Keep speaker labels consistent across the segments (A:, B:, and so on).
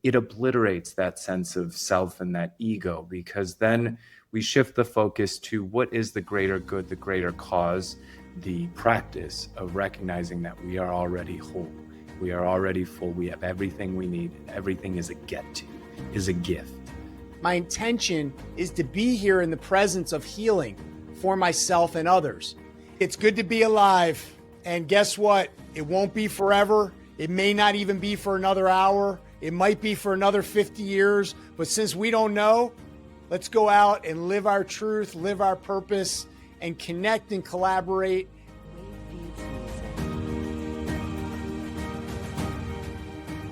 A: it obliterates that sense of self and that ego, because then we shift the focus to what is the greater good, the greater cause, the practice of recognizing that we are already whole, we are already full, we have everything we need, and everything is a gift.
B: My intention is to be here in the presence of healing for myself and others. It's good to be alive. And guess what? It won't be forever. It may not even be for another hour. It might be for another 50 years. But since we don't know, let's go out and live our truth, live our purpose, and connect and collaborate.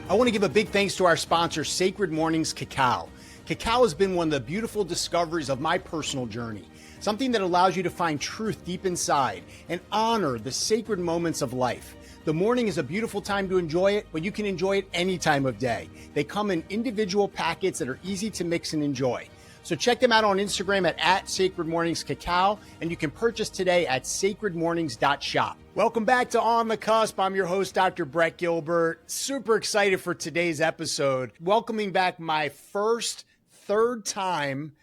B: I want to give a big thanks to our sponsor, Sacred Mornings Cacao. Cacao has been one of the beautiful discoveries of my personal journey, something that allows you to find truth deep inside and honor the sacred moments of life. The morning is a beautiful time to enjoy it, but you can enjoy it any time of day. They come in individual packets that are easy to mix and enjoy. So check them out on Instagram at Sacred Mornings Cacao, and you can purchase today at sacredmornings.shop. Welcome back to On the Cusp. I'm your host, Dr. Brett Gilbert. Super excited for today's episode. Welcoming back my third time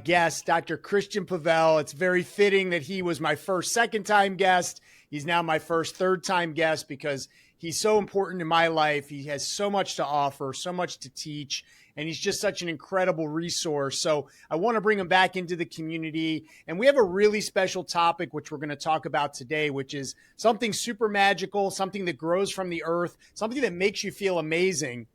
B: guest, Dr. Cristian Pavel. It's very fitting that he was my second time guest. He's now my third time guest because he's so important in my life. He has so much to offer, so much to teach, and he's just such an incredible resource. So I want to bring him back into the community. And we have a really special topic, which we're going to talk about today, which is something super magical, something that grows from the earth, something that makes you feel amazing.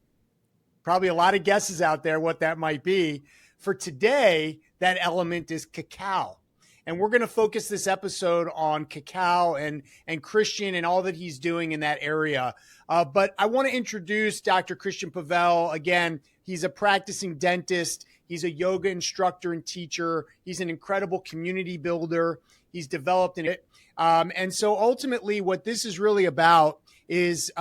B: Probably a lot of guesses out there what that might be. For today, that element is cacao. And we're going to focus this episode on cacao and Cristian and all that he's doing in that area. But I want to introduce Dr. Cristian Pavel. Again, he's a practicing dentist. He's a yoga instructor and teacher. He's an incredible community builder. He's developed in it. And so ultimately what this is really about is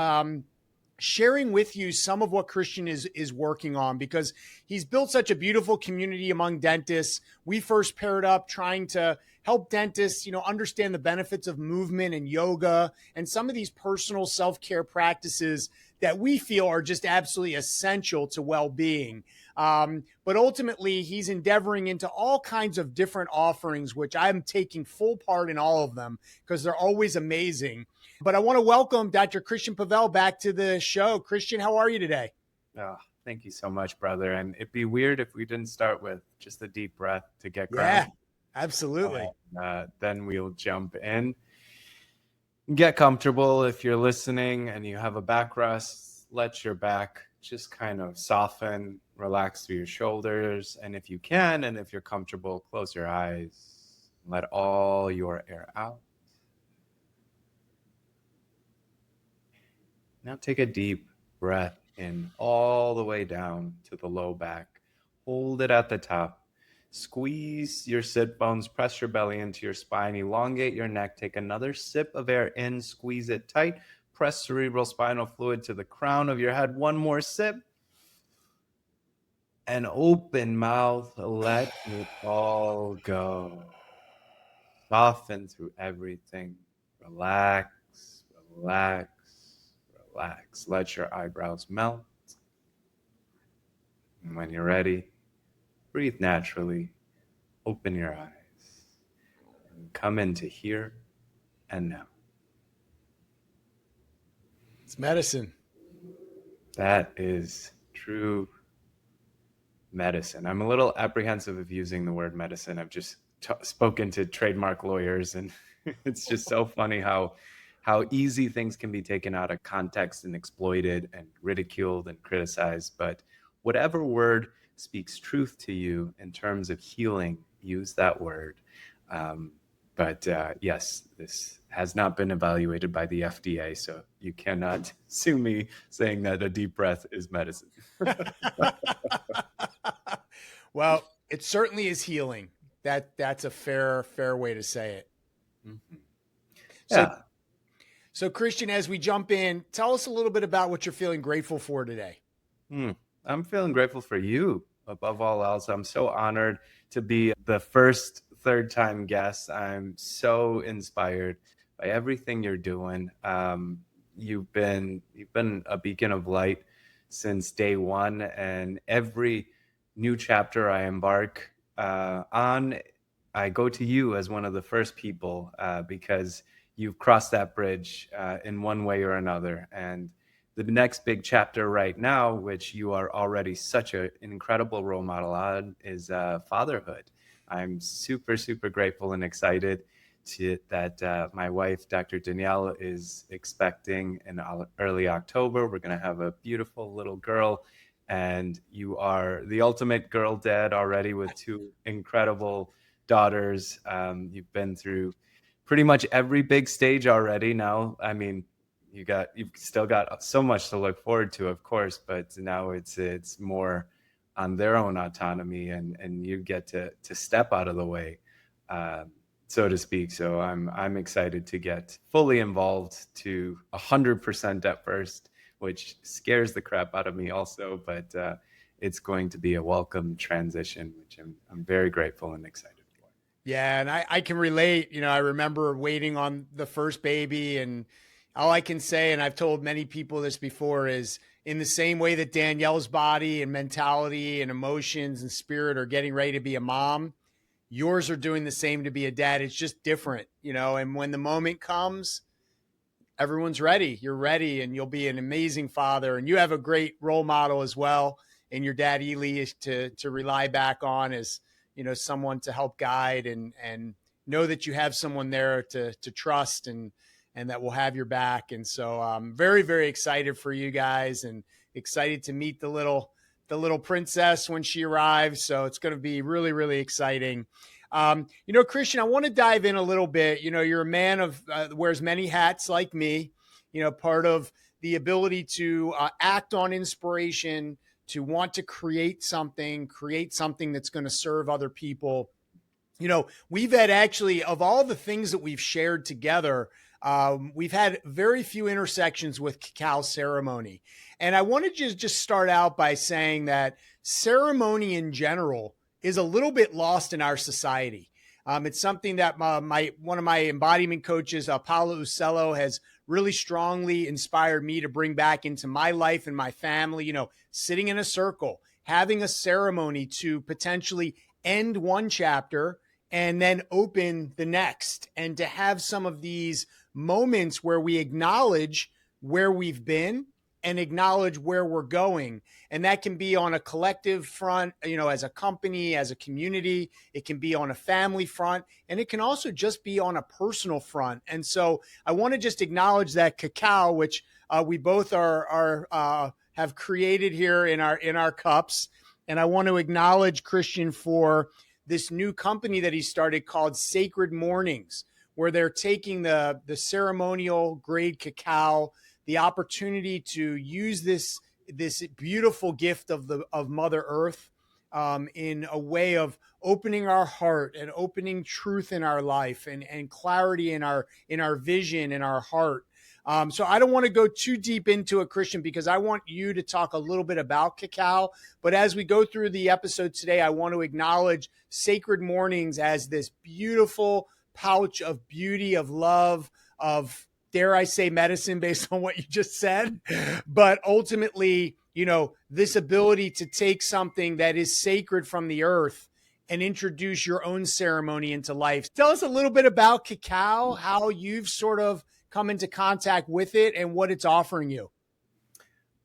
B: sharing with you some of what Cristian is working on, because he's built such a beautiful community among dentists. We first paired up trying to help dentists, understand the benefits of movement and yoga and some of these personal self-care practices that we feel are just absolutely essential to well-being. But ultimately, he's endeavoring into all kinds of different offerings, which I'm taking full part in all of them because they're always amazing. But I want to welcome Dr. Cristian Pavel back to the show. Cristian, how are you today?
A: Oh, thank you so much, brother. And it'd be weird if we didn't start with just a deep breath to get grounded.
B: Yeah, absolutely.
A: Then we'll jump in. Get comfortable. If you're listening and you have a back rest, let your back just kind of soften, relax through your shoulders. And if you can, and if you're comfortable, close your eyes. Let all your air out. Now take a deep breath in all the way down to the low back. Hold it at the top. Squeeze your sit bones, press your belly into your spine, elongate your neck. Take another sip of air in, squeeze it tight. Press cerebral spinal fluid to the crown of your head. One more sip. And open mouth, let it all go. Soften through everything. Relax, relax. Relax. Let your eyebrows melt. And when you're ready, breathe naturally. Open your eyes. And come into here and now.
B: It's medicine.
A: That is true medicine. I'm a little apprehensive of using the word medicine. I've just spoken to trademark lawyers, and it's just so funny how easy things can be taken out of context and exploited and ridiculed and criticized. But whatever word speaks truth to you in terms of healing, use that word. But yes, this has not been evaluated by the FDA, so you cannot sue me saying that a deep breath is medicine.
B: Well, it certainly is healing. That's a fair way to say it.
A: Mm-hmm.
B: Yeah. So Cristian, as we jump in, tell us a little bit about what you're feeling grateful for today.
A: I'm feeling grateful for you above all else. I'm so honored to be the third-time guest. I'm so inspired by everything you're doing. You've been a beacon of light since day one, and every new chapter I embark on, I go to you as one of the first people because you've crossed that bridge in one way or another. And the next big chapter right now, which you are already such an incredible role model on, is fatherhood. I'm super, super grateful and excited that my wife, Dr. Danielle, is expecting in early October. We're going to have a beautiful little girl, and you are the ultimate girl dad already with two incredible daughters. You've been through pretty much every big stage already. Now, I mean, you've still got so much to look forward to, of course, but now it's more on their own autonomy, and you get to step out of the way, so to speak. So I'm excited to get fully involved to 100% at first, which scares the crap out of me also, but it's going to be a welcome transition, which I'm very grateful and excited for.
B: Yeah, and I can relate. I remember waiting on the first baby, and all I can say, and I've told many people this before, is in the same way that Danielle's body and mentality and emotions and spirit are getting ready to be a mom, yours are doing the same to be a dad. It's just different, and when the moment comes, everyone's ready. You're ready, and you'll be an amazing father. And you have a great role model as well. And your dad, Ely, is to rely back on as, someone to help guide and know that you have someone there to trust and that will have your back. And so I'm very, very excited for you guys and excited to meet the little princess when she arrives. So it's going to be really, really exciting. Cristian, I want to dive in a little bit. You're a man of wears many hats like me. Part of the ability to act on inspiration, to want to create something that's going to serve other people. We've had actually, of all the things that we've shared together, we've had very few intersections with cacao ceremony. And I want to just start out by saying that ceremony in general is a little bit lost in our society. It's something that one of my embodiment coaches, Paulo Ucello, has really strongly inspired me to bring back into my life and my family. Sitting in a circle, having a ceremony to potentially end one chapter and then open the next, and to have some of these moments where we acknowledge where we've been and acknowledge where we're going. And that can be on a collective front, as a company, as a community. It can be on a family front, and it can also just be on a personal front. And so I want to just acknowledge that cacao, which we both have created here in our cups. And I want to acknowledge Cristian for this new company that he started called Sacred Mornings, where they're taking the ceremonial-grade cacao, the opportunity to use this beautiful gift of Mother Earth in a way of opening our heart and opening truth in our life and clarity in our vision, in our heart. So I don't want to go too deep into it, Cristian, because I want you to talk a little bit about cacao. But as we go through the episode today, I want to acknowledge Sacred Mornings as this beautiful pouch of beauty, of love, of, dare I say, medicine based on what you just said. But ultimately, this ability to take something that is sacred from the earth and introduce your own ceremony into life. Tell us a little bit about cacao, how you've sort of come into contact with it and what it's offering you.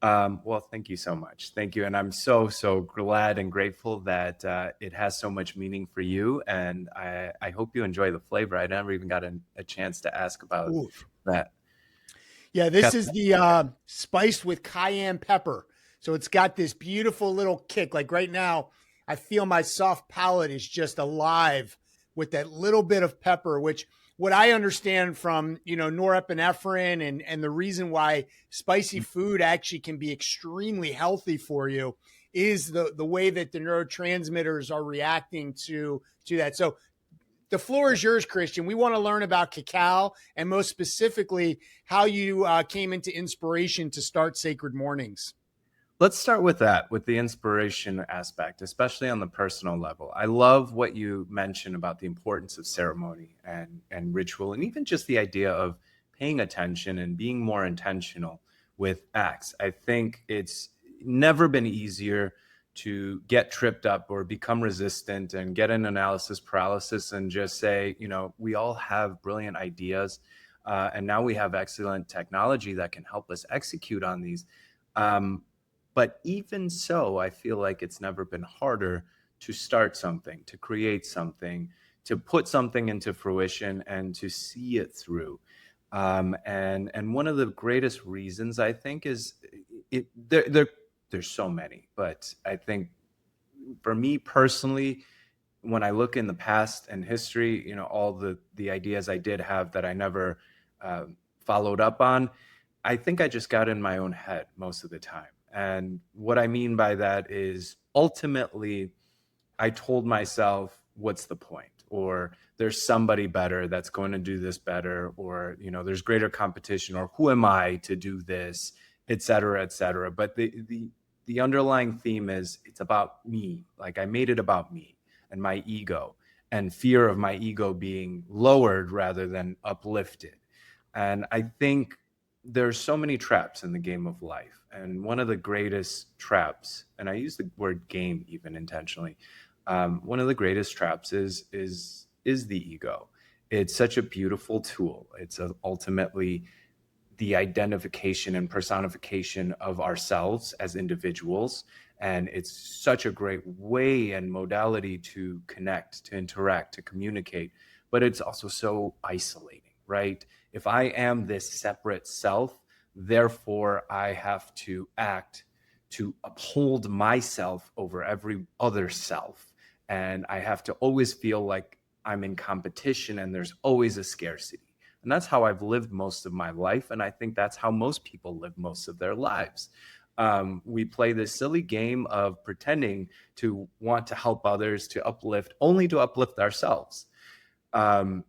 A: Well, thank you so much. Thank you. And I'm so glad and grateful that it has so much meaning for you. And I hope you enjoy the flavor. I never even got a chance to ask about that.
B: Yeah, this is the spiced with cayenne pepper. So it's got this beautiful little kick. Like right now, I feel my soft palate is just alive with that little bit of pepper, which what I understand from, norepinephrine and the reason why spicy food actually can be extremely healthy for you is the way that the neurotransmitters are reacting to that. So the floor is yours, Cristian. We want to learn about cacao and most specifically how you came into inspiration to start Sacred Mornings.
A: Let's start with that, with the inspiration aspect, especially on the personal level. I love what you mentioned about the importance of ceremony and ritual, and even just the idea of paying attention and being more intentional with acts. I think it's never been easier to get tripped up or become resistant and get an analysis paralysis and just say, we all have brilliant ideas. And now we have excellent technology that can help us execute on these. Um, but even so, I feel like it's never been harder to start something, to create something, to put something into fruition and to see it through. And one of the greatest reasons I think is there's so many, but I think for me personally, when I look in the past and history, all the ideas I did have that I never uh, followed up on, I think I just got in my own head most of the time. And what I mean by that is ultimately I told myself, what's the point? Or there's somebody better that's going to do this better, or, there's greater competition, or who am I to do this, et cetera, et cetera. But the underlying theme is it's about me. Like I made it about me and my ego and fear of my ego being lowered rather than uplifted. And I think there's so many traps in the game of life. And one of the greatest traps, and I use the word game even intentionally, one of the greatest traps is the ego. It's such a beautiful tool. It's ultimately the identification and personification of ourselves as individuals. And it's such a great way and modality to connect, to interact, to communicate. But it's also so isolating, right? If I am this separate self, therefore I have to act to uphold myself over every other self. And I have to always feel like I'm in competition and there's always a scarcity. And that's how I've lived most of my life. And I think that's how most people live most of their lives. We play this silly game of pretending to want to help others, to uplift, only to uplift ourselves. And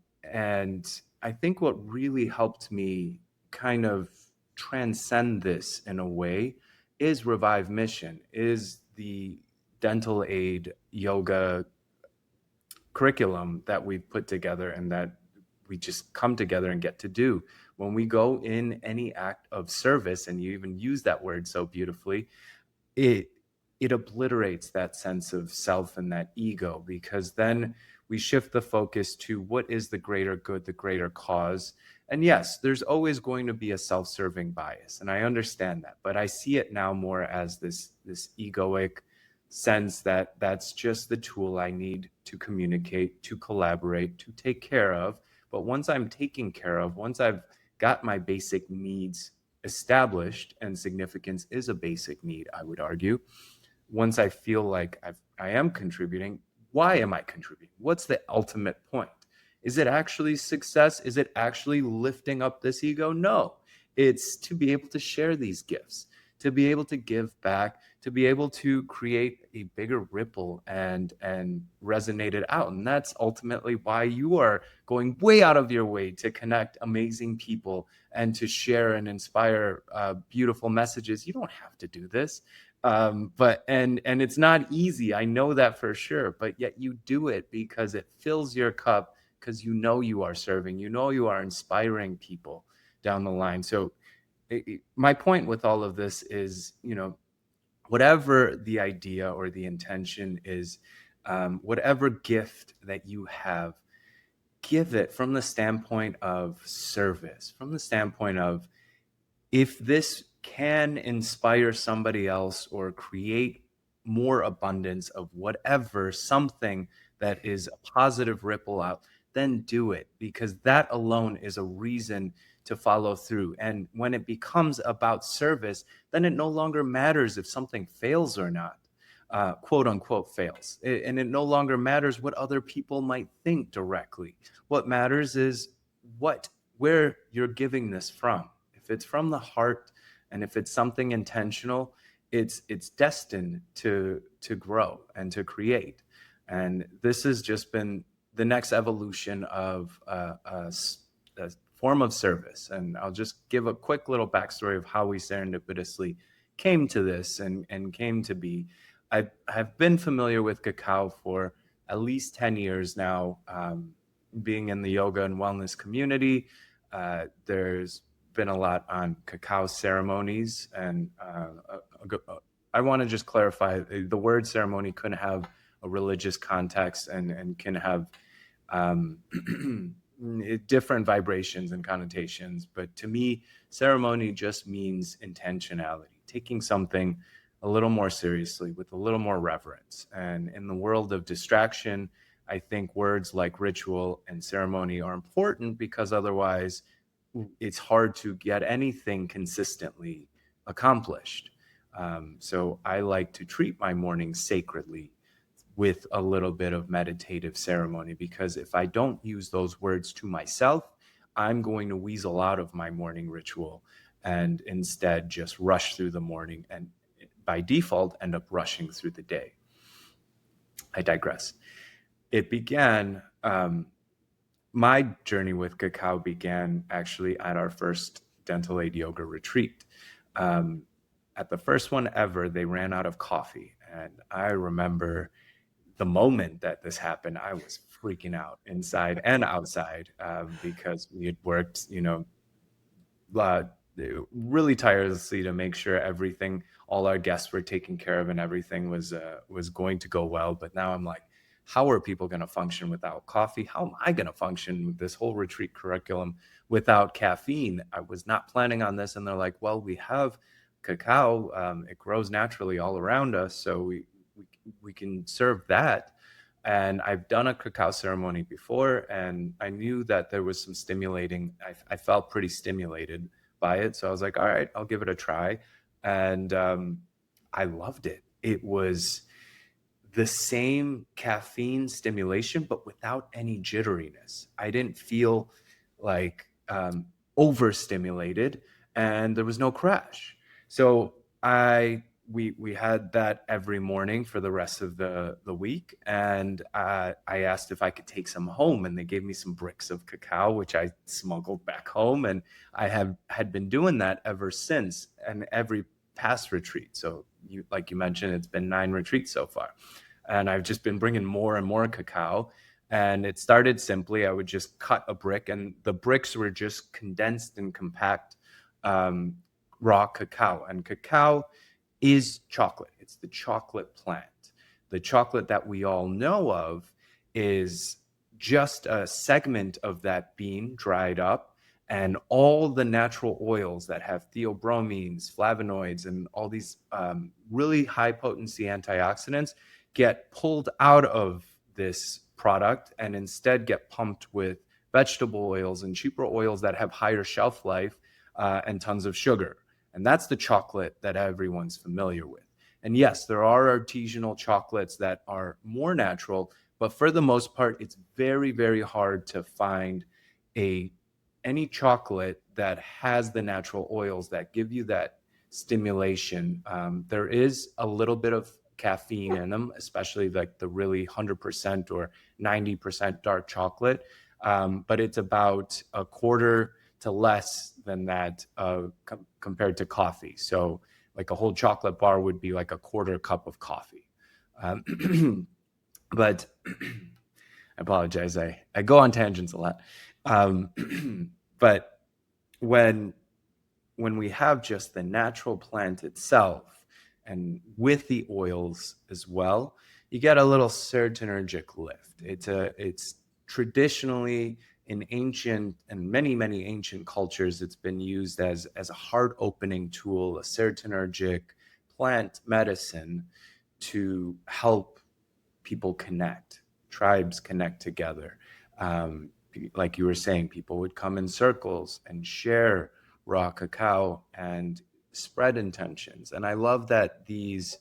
A: I think what really helped me kind of transcend this in a way is Revive Mission, is the dental aid yoga curriculum that we've put together and that we just come together and get to do. When we go in any act of service, and you even use that word so beautifully, it it obliterates that sense of self and that ego, because then we shift the focus to what is the greater good, the greater cause. And yes, there's always going to be a self-serving bias, and I understand that, but I see it now more as this egoic sense that that's just the tool I need to communicate, to collaborate, to take care of. But once I'm taken care of, once I've got my basic needs established, and significance is a basic need, I would argue. Once I feel like I am contributing, why am I contributing? What's the ultimate point? Is it actually success? Is it actually lifting up this ego? No, it's to be able to share these gifts, to be able to give back, to be able to create a bigger ripple and resonate it out. And that's ultimately why you are going way out of your way to connect amazing people and to share and inspire beautiful messages. You don't have to do this, but and it's not easy. I know that for sure. But yet you do it because it fills your cup, because you are serving, you are inspiring people down the line. So my point with all of this is, whatever the idea or the intention is, whatever gift that you have, give it from the standpoint of service, from the standpoint of, if this can inspire somebody else or create more abundance of whatever, something that is a positive ripple out, then do it, because that alone is a reason to follow through. And when it becomes about service, then it no longer matters if something fails or not, quote unquote fails. And it no longer matters what other people might think directly. What matters is where you're giving this from. If it's from the heart, and if it's something intentional, it's destined to grow and to create. And this has just been the next evolution of a form of service. And I'll just give a quick little backstory of how we serendipitously came to this and came to be. I have been familiar with Cacao for at least 10 years now, being in the yoga and wellness community. There's been a lot on cacao ceremonies and I want to just clarify the word ceremony couldn't have a religious context and can have um, different vibrations and connotations. But to me, ceremony just means intentionality, taking something a little more seriously with a little more reverence. And in the world of distraction, I think words like ritual and ceremony are important because otherwise it's hard to get anything consistently accomplished. So I like to treat my mornings sacredly with a little bit of meditative ceremony, because if I don't use those words to myself, I'm going to weasel out of my morning ritual and instead just rush through the morning and by default end up rushing through the day. I digress. It began, my journey with cacao began actually at our first dental aid yoga retreat. Um, at the first one ever, they ran out of coffee. And I remember the moment that this happened, I was freaking out inside and outside, because we had worked, uh, really tirelessly to make sure everything, all our guests were taken care of, and everything was going to go well. But now I'm like, how are people going to function without coffee? How am I going to function with this whole retreat curriculum without caffeine? I was not planning on this, and they're like, well, we have cacao. It grows naturally all around us, so we can serve that. And I've done a cacao ceremony before, and I knew that there was some stimulating. I felt pretty stimulated by it, so I was like, all right, I'll give it a try. And I loved it. It was the same caffeine stimulation, but without any jitteriness. I didn't feel like overstimulated, and there was no crash. So we had that every morning for the rest of the week, and I asked if I could take some home, and they gave me some bricks of cacao, which I smuggled back home, and I have had been doing that ever since, and every past retreat. So like you mentioned, it's been 9 retreats so far, and I've just been bringing more and more cacao. And it started simply, I would just cut a brick, and the bricks were just condensed and compact um, raw cacao. And cacao is chocolate. It's the chocolate plant. The chocolate that we all know of is just a segment of that bean dried up, and all the natural oils that have theobromines, flavonoids, and all these really high potency antioxidants get pulled out of this product and instead get pumped with vegetable oils and cheaper oils that have higher shelf life and tons of sugar. And that's the chocolate that everyone's familiar with. And yes, there are artisanal chocolates that are more natural, but for the most part, it's very, very hard to find a any chocolate that has the natural oils that give you that stimulation. There is a little bit of caffeine in them, especially like the really 100% or 90% dark chocolate. But it's about a quarter to less than that compared to coffee. So like a whole chocolate bar would be like a quarter cup of coffee. But I apologize. I go on tangents a lot. But when when we have just the natural plant itself and with the oils as well, you get a little serotonergic lift. It's traditionally in ancient and many ancient cultures, it's been used as a heart opening tool, a serotonergic plant medicine to help people connect, tribes connect together. Like you were saying, people would come in circles and share raw cacao and spread intentions. And I love that these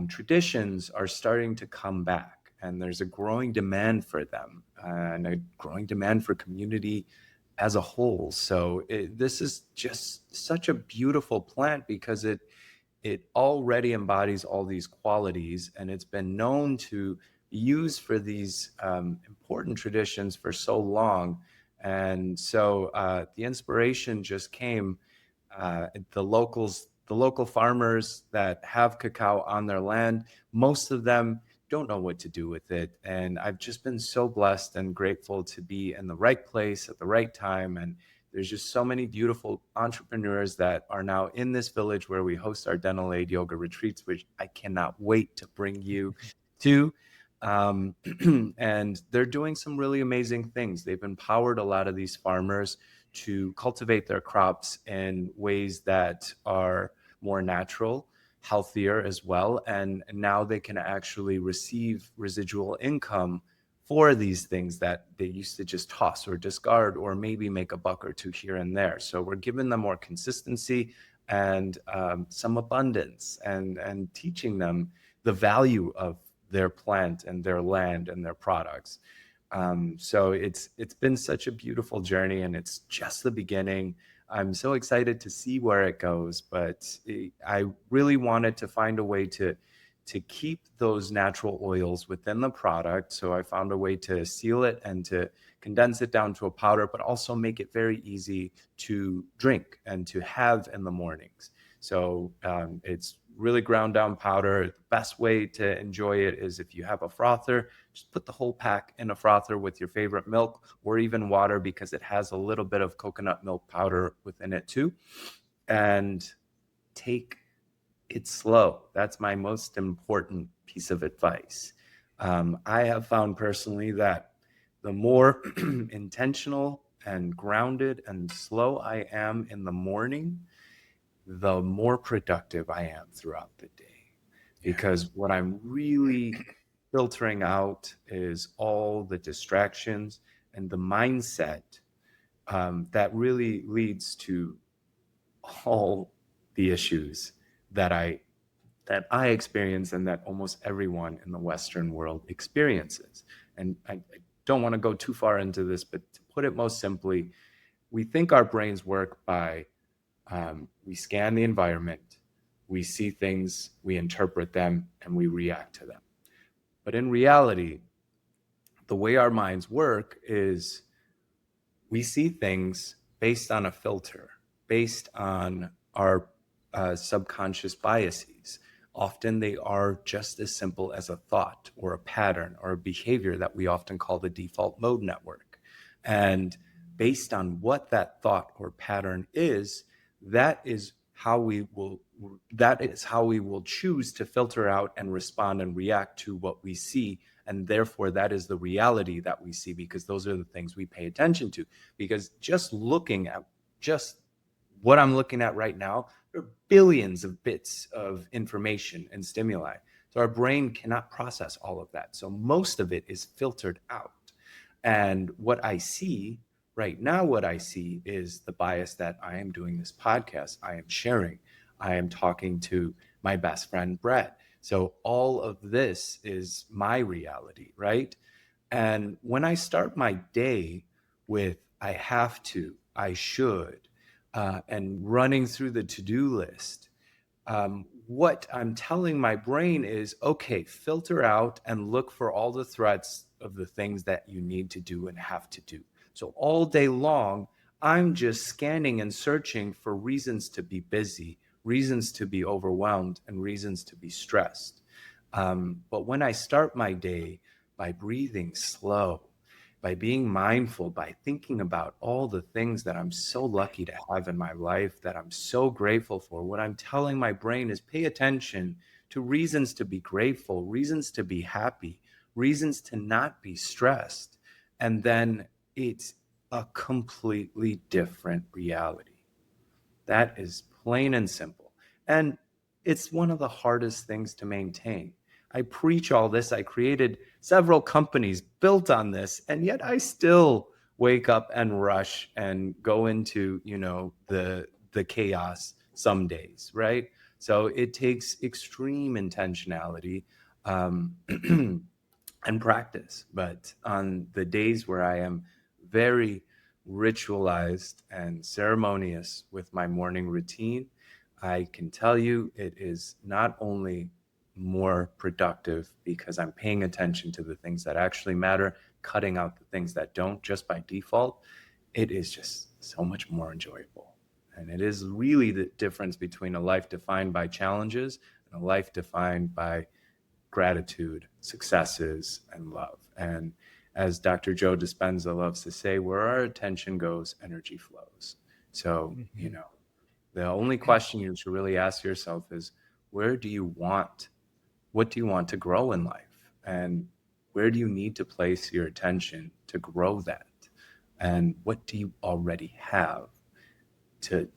A: traditions are starting to come back, and there's a growing demand for them and a growing demand for community as a whole. So this is just such a beautiful plant because it already embodies all these qualities, and it's been known to be used for these important traditions for so long. And so the inspiration just came. The local farmers that have cacao on their land, most of them don't know what to do with it. And I've just been so blessed and grateful to be in the right place at the right time. And There's just so many beautiful entrepreneurs that are now in this village where we host our dental aid yoga retreats, which I cannot wait to bring you to. Um, and they're doing some really amazing things. They've empowered a lot of these farmers to cultivate their crops in ways that are more natural, healthier as well. And now they can actually receive residual income for these things that they used to just toss or discard or maybe make a buck or two here and there. So we're giving them more consistency and some abundance, and teaching them the value of their plant and their land and their products. So it's been such a beautiful journey, and it's just the beginning. I'm so excited to see where it goes, but I really wanted to find a way to keep those natural oils within the product. So I found a way to seal it and to condense it down to a powder, but also make it very easy to drink and to have in the mornings. So it's really ground down powder. The best way to enjoy it is if you have a frother, just put the whole pack in a frother with your favorite milk or even water, because it has a little bit of coconut milk powder within it too. And take it's slow. That's my most important piece of advice. I have found personally that the more intentional and grounded and slow I am in the morning, the more productive I am throughout the day. Because what I'm really filtering out is all the distractions and the mindset that really leads to all the issues that I experience and that almost everyone in the Western world experiences. And I don't want to go too far into this, but to put it most simply, we think our brains work by we scan the environment, we see things, we interpret them, and we react to them. But in reality, the way our minds work is we see things based on a filter, based on our subconscious biases. Often they are just as simple as a thought or a pattern or a behavior that we often call the default mode network. And based on what that thought or pattern is, that is how we will choose to filter out and respond and react to what we see. And therefore, that is the reality that we see, because those are the things we pay attention to. Because just looking at just what I'm looking at right now, there are billions of bits of information and stimuli. So our brain cannot process all of that. So most of it is filtered out. And what I see right now, what I see is the bias that I am doing this podcast, I am sharing, I am talking to my best friend, Brett. So all of this is my reality, right? And when I start my day with I have to, I should, and running through the to-do list, what I'm telling my brain is, okay, filter out and look for all the threats of the things that you need to do and have to do. So all day long, I'm just scanning and searching for reasons to be busy, reasons to be overwhelmed, and reasons to be stressed. But when I start my day by breathing slow, by being mindful, by thinking about all the things that I'm so lucky to have in my life, that I'm so grateful for, what I'm telling my brain is pay attention to reasons to be grateful, reasons to be happy, reasons to not be stressed. And then it's a completely different reality. That is plain and simple. And it's one of the hardest things to maintain. I preach all this. I created several companies built on this, and yet I still wake up and rush and go into, the chaos some days, right? So it takes extreme intentionality and practice. But on the days where I am very ritualized and ceremonious with my morning routine, I can tell you it is not only more productive because I'm paying attention to the things that actually matter, cutting out the things that don't just by default. It is just so much more enjoyable. And it is really the difference between a life defined by challenges and a life defined by gratitude, successes, and love. And as Dr. Joe Dispenza loves to say, where our attention goes, energy flows. So,
B: Mm-hmm.
A: the only question you should really ask yourself is, where do you want, what do you want to grow in life? And where do you need to place your attention to grow that? And what do you already have to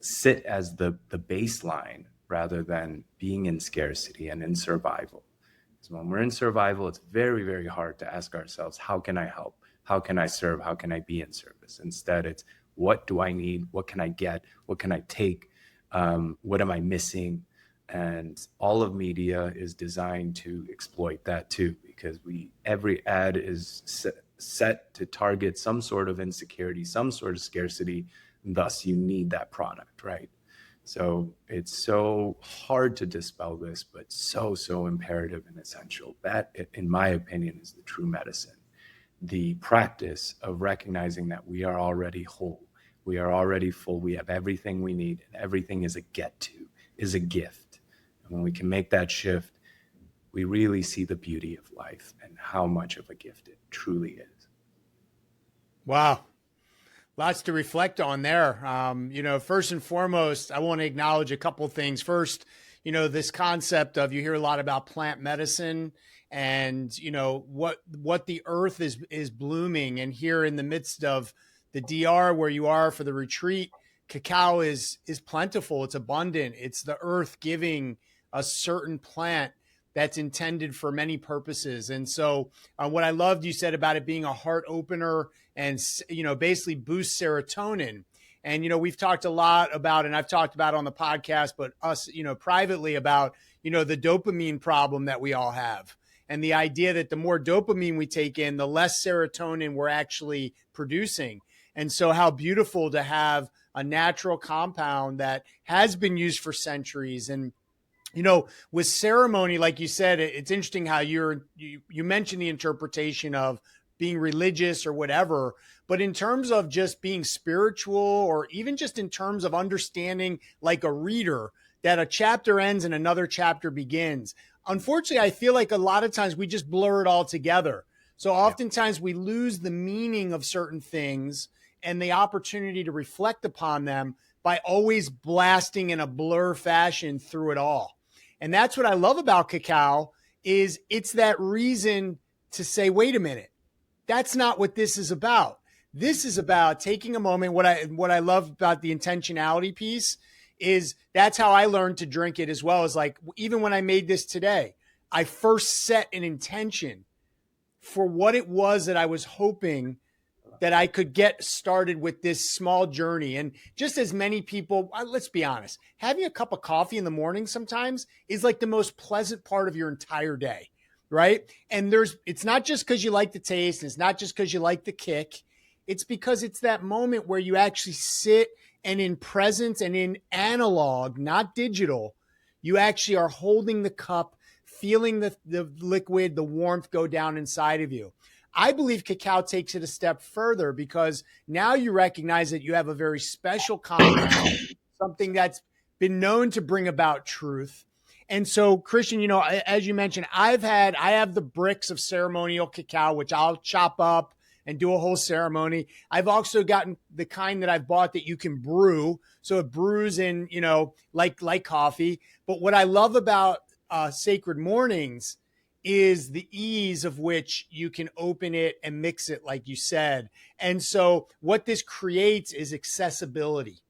A: sit as the baseline rather than being in scarcity and in survival? Because when we're in survival, it's very, very hard to ask ourselves, how can I help? How can I serve? How can I be in service? Instead, it's, what do I need? What can I get? What can I take? What am I missing? And all of media is designed to exploit that too, because every ad is set to target some sort of insecurity, some sort of scarcity. Thus, you need that product, right? So it's so hard to dispel this, but so imperative and essential. That, in my opinion, is the true medicine. The practice of recognizing that we are already whole, we are already full, we have everything we need, and everything is a get to, is a gift. And when we can make that shift, we really see the beauty of life and how much of a gift it truly is.
B: Wow. Lots to reflect on there. First and foremost, I want to acknowledge a couple of things. First, this concept of, you hear a lot about plant medicine and, what the earth is blooming. And here in the midst of the DR where you are for the retreat, cacao is plentiful. It's abundant. It's the earth giving a certain plant that's intended for many purposes. And so what I loved you said about it being a heart opener and, basically boost serotonin. And, we've talked a lot about, and I've talked about on the podcast, but us, privately about, the dopamine problem that we all have. And the idea that the more dopamine we take in, the less serotonin we're actually producing. And so how beautiful to have a natural compound that has been used for centuries. And with ceremony, like you said, it's interesting how you mentioned the interpretation of being religious or whatever, but in terms of just being spiritual, or even just in terms of understanding, like a reader, that a chapter ends and another chapter begins. Unfortunately, I feel like a lot of times we just blur it all together. So oftentimes we lose the meaning of certain things and the opportunity to reflect upon them by always blasting in a blur fashion through it all. And that's what I love about cacao, is it's that reason to say, wait a minute, that's not what this is about. This is about taking a moment. What I love about the intentionality piece is that's how I learned to drink it as well. Is like, even when I made this today, I first set an intention for what it was that I was hoping that I could get started with this small journey. And just as many people, let's be honest, having a cup of coffee in the morning sometimes is like the most pleasant part of your entire day, right? And it's not just because you like the taste, and it's not just because you like the kick. It's because it's that moment where you actually sit, and in presence and in analog, not digital, you actually are holding the cup, feeling the liquid, the warmth go down inside of you. I believe cacao takes it a step further, because now you recognize that you have a very special compound, something that's been known to bring about truth. And so, Cristian, as you mentioned, I have the bricks of ceremonial cacao, which I'll chop up and do a whole ceremony. I've also gotten the kind that I've bought that you can brew. So it brews in, like coffee. But what I love about Sacred Mornings is the ease of which you can open it and mix it, like you said. And so what this creates is accessibility.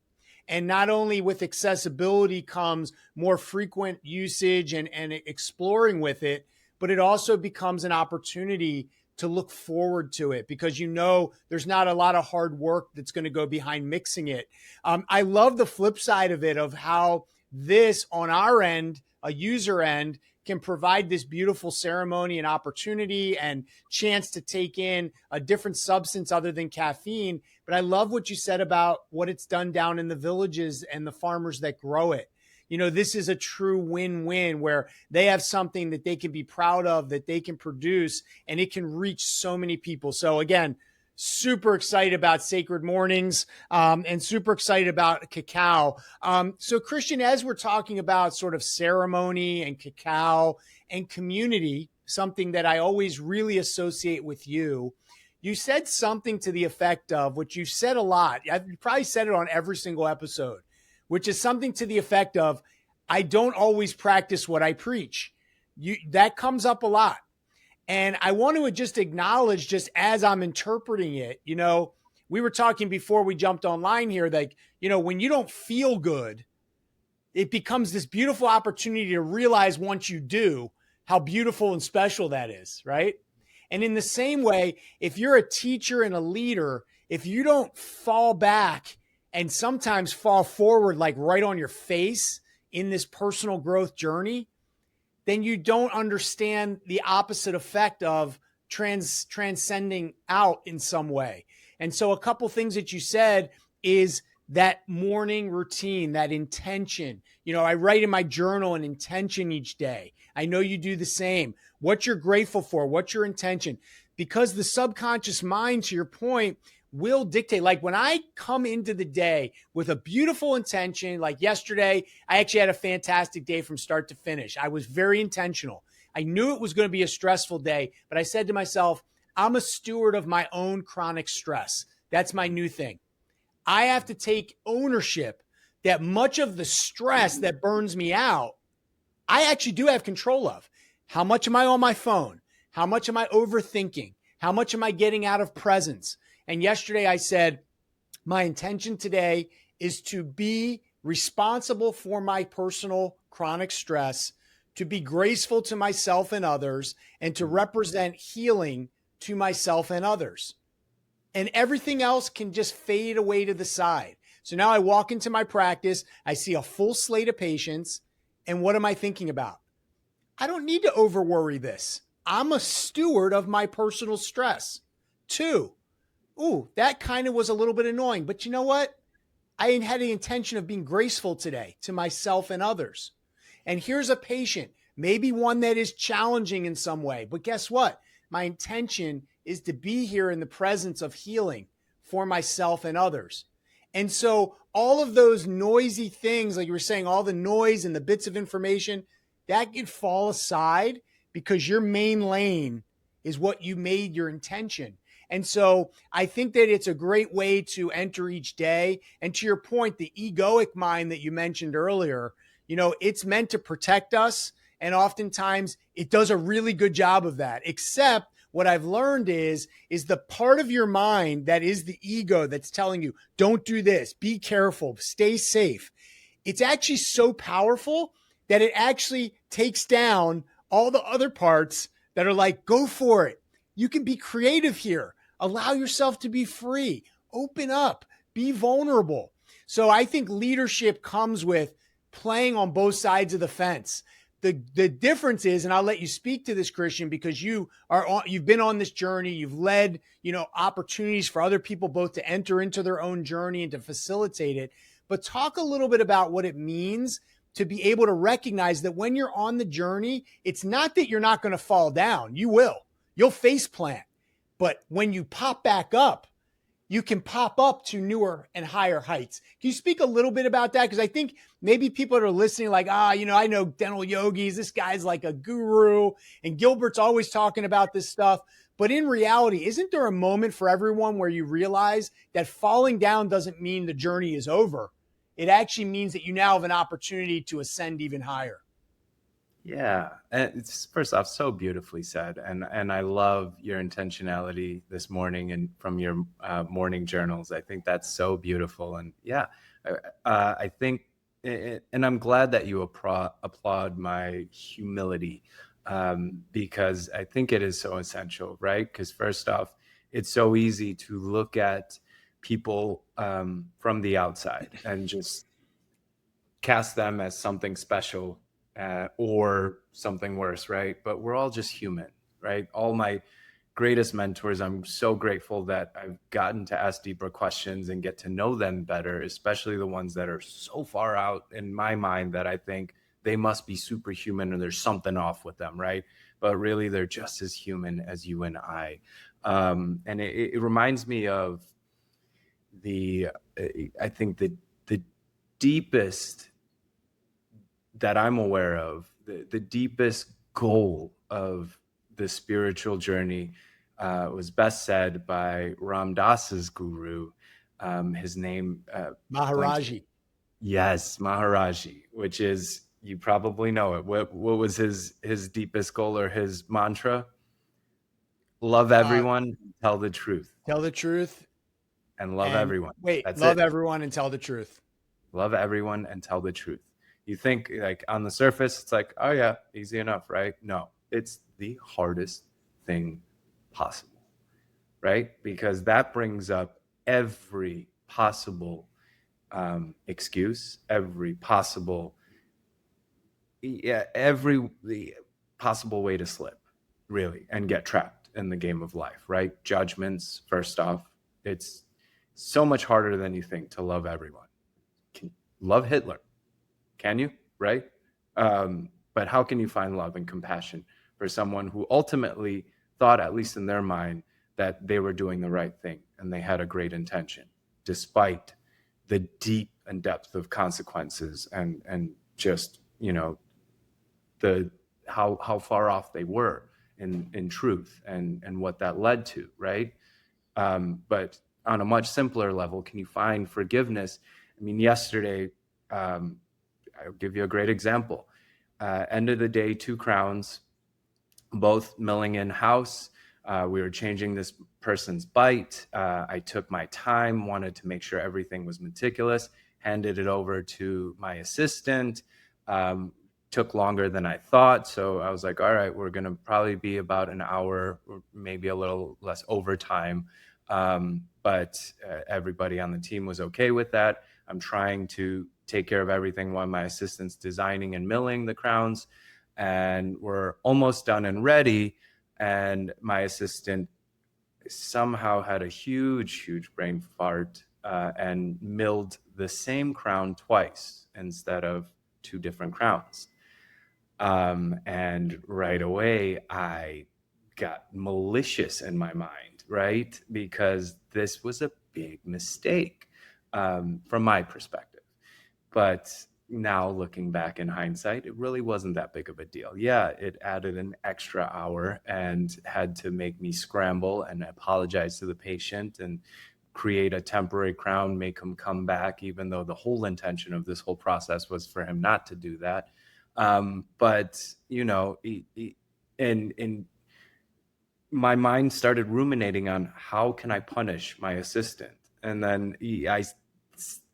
B: And not only with accessibility comes more frequent usage and exploring with it, but it also becomes an opportunity to look forward to it, because there's not a lot of hard work that's going to go behind mixing it. I love the flip side of it, of how this on our end, a user end, can provide this beautiful ceremony and opportunity and chance to take in a different substance other than caffeine. But I love what you said about what it's done down in the villages and the farmers that grow it. This is a true win-win, where they have something that they can be proud of, that they can produce, and it can reach so many people. So again, super excited about Sacred Mornings, and super excited about cacao. So Cristian, as we're talking about sort of ceremony and cacao and community, something that I always really associate with you. You said something to the effect of, which you've said a lot. You probably said it on every single episode, which is something to the effect of, I don't always practice what I preach. That comes up a lot. And I want to just acknowledge, just as I'm interpreting it, we were talking before we jumped online here, like, when you don't feel good, it becomes this beautiful opportunity to realize once you do how beautiful and special that is, right? And in the same way, if you're a teacher and a leader, if you don't fall back and sometimes fall forward, like right on your face in this personal growth journey, then you don't understand the opposite effect of transcending out in some way. And so a couple things that you said is that morning routine, that intention. I write in my journal an intention each day. I know you do the same. What you're grateful for, what's your intention? Because the subconscious mind, to your point, will dictate. Like when I come into the day with a beautiful intention, like yesterday, I actually had a fantastic day from start to finish. I was very intentional. I knew it was going to be a stressful day, but I said to myself, I'm a steward of my own chronic stress. That's my new thing. I have to take ownership that much of the stress that burns me out, I actually do have control of. How much am I on my phone? How much am I overthinking? How much am I getting out of presence? And yesterday I said, my intention today is to be responsible for my personal chronic stress, to be graceful to myself and others, and to represent healing to myself and others. And everything else can just fade away to the side. So now I walk into my practice, I see a full slate of patients, and what am I thinking about? I don't need to over worry this. I'm a steward of my personal stress. 2, that kind of was a little bit annoying, but you know what? I had the intention of being graceful today to myself and others. And here's a patient, maybe one that is challenging in some way, but guess what? My intention is to be here in the presence of healing for myself and others. And so all of those noisy things, like you were saying, all the noise and the bits of information, that could fall aside because your main lane is what you made your intention. And so I think that it's a great way to enter each day. And to your point, the egoic mind that you mentioned earlier, it's meant to protect us. And oftentimes it does a really good job of that, except what I've learned is the part of your mind that is the ego that's telling you, don't do this, be careful, stay safe. It's actually so powerful that it actually takes down all the other parts that are like, go for it. You can be creative here. Allow yourself to be free. Open up. Be vulnerable. So I think leadership comes with playing on both sides of the fence. The difference is, and I'll let you speak to this, Cristian, because you've been on this journey. You've led, opportunities for other people both to enter into their own journey and to facilitate it. But talk a little bit about what it means to be able to recognize that when you're on the journey, it's not that you're not going to fall down. You will. You'll face plant. But when you pop back up, you can pop up to newer and higher heights. Can you speak a little bit about that? Because I think maybe people that are listening like, I know dental yogis. This guy's like a guru. And Gilbert's always talking about this stuff. But in reality, isn't there a moment for everyone where you realize that falling down doesn't mean the journey is over? It actually means that you now have an opportunity to ascend even higher.
A: Yeah, and it's first off so beautifully said, and I love your intentionality this morning and from your morning journals. I think that's so beautiful, and yeah, I think, and I'm glad that you applaud my humility, because I think it is so essential, right? Because first off, it's so easy to look at people from the outside and just cast them as something special, or something worse, right? But we're all just human, right? All my greatest mentors, I'm so grateful that I've gotten to ask deeper questions and get to know them better, especially the ones that are so far out in my mind that I think they must be superhuman or there's something off with them, right? But really, they're just as human as you and I. And it reminds me of I think the deepest that I'm aware of, the deepest goal of the spiritual journey was best said by Ram Dass's guru. His name blanks.
B: Maharaji.
A: Yes, Maharaji, which is, you probably know it. What was his deepest goal or his mantra? Love
B: Uh,
A: everyone, tell the truth,
B: Tell the truth
A: and love
B: and
A: everyone.
B: wait,
A: That's
B: love
A: it.
B: everyone and tell the truth.
A: Love everyone and tell the truth. You think like on the surface, it's like, oh yeah, easy enough, right? No, it's the hardest thing possible, right? Because that brings up every possible excuse, every possible, yeah, every the possible way to slip, really, and get trapped in the game of life, right? Judgments, first off, it's so much harder than you think to love everyone. Can love Hitler? Can you? Right? But how can you find love and compassion for someone who ultimately thought, at least in their mind, that they were doing the right thing and they had a great intention, despite the deep and depth of consequences and just, the how far off they were in truth and what that led to, right? But on a much simpler level, can you find forgiveness? I mean, yesterday, um, I'll give you a great example. End of the day, 2 crowns, both milling in house. We were changing this person's bite. I took my time, wanted to make sure everything was meticulous, handed it over to my assistant. Um, Took longer than I thought. So I was like, all right, we're going to probably be about an hour, or maybe a little less overtime. But everybody on the team was okay with that. I'm trying to take care of everything while my assistant's designing and milling the crowns, and we're almost done and ready. And my assistant somehow had a huge brain fart and milled the same crown twice instead of 2 different crowns. And right away, I got malicious in my mind, right? Because this was a big mistake from my perspective. But now looking back in hindsight, it really wasn't that big of a deal. Yeah, it added an extra hour and had to make me scramble and apologize to the patient and create a temporary crown, make him come back, even though the whole intention of this whole process was for him not to do that. But and my mind started ruminating on how can I punish my assistant, and then I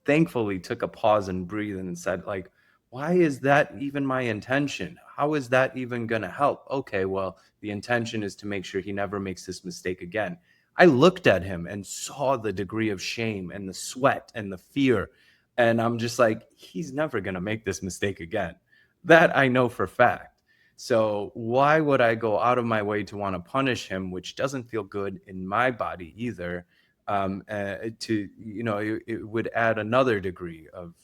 A: thankfully took a pause and breathed and said, like, why is that even my intention? How is that even going to help? Okay, well, the intention is to make sure he never makes this mistake again. I looked at him and saw the degree of shame and the sweat and the fear, and I'm just like, he's never going to make this mistake again. That I know for fact. So why would I go out of my way to want to punish him, which doesn't feel good in my body either? To it would add another degree of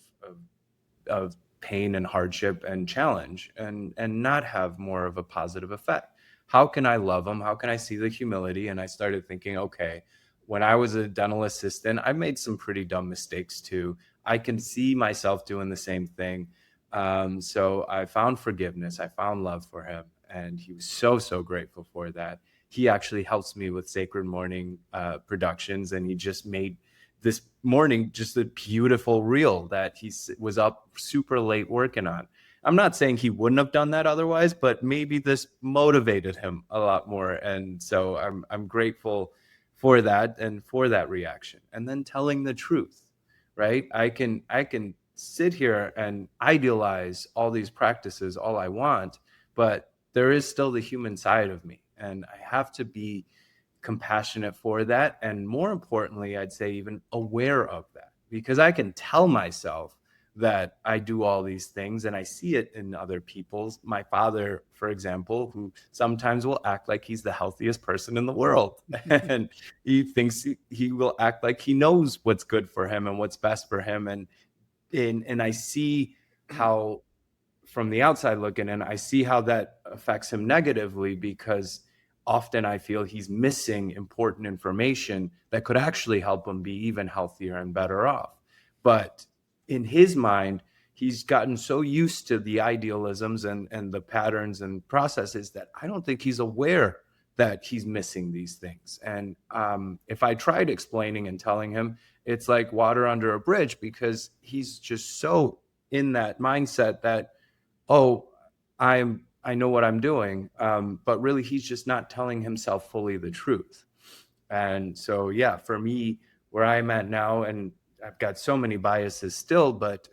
A: of pain and hardship and challenge, and not have more of a positive effect. How can I love him? How can I see the humility? And I started thinking, okay, when I was a dental assistant, I made some pretty dumb mistakes too. I can see myself doing the same thing. So I found forgiveness. I found love for him, and he was so grateful for that. He actually helps me with Sacred Morning productions, and he just made this morning just a beautiful reel that he was up super late working on. I'm not saying he wouldn't have done that otherwise, but maybe this motivated him a lot more, and so I'm grateful for that and for that reaction. And then telling the truth, right? I can sit here and idealize all these practices all I want, but there is still the human side of me, and I have to be compassionate for that. And more importantly, I'd say even aware of that, because I can tell myself that I do all these things and I see it in other people's. My father, for example, who sometimes will act like he's the healthiest person in the world. And he thinks he will act like he knows what's good for him and what's best for him. And I see how, from the outside looking in, I see how that affects him negatively, because often I feel he's missing important information that could actually help him be even healthier and better off. But in his mind, he's gotten so used to the idealisms and the patterns and processes that I don't think he's aware that he's missing these things. And if I tried explaining and telling him, it's like water under a bridge, because he's just so in that mindset that, oh, I know what I'm doing, but really he's just not telling himself fully the truth. And so, yeah, for me, where I'm at now, and I've got so many biases still, but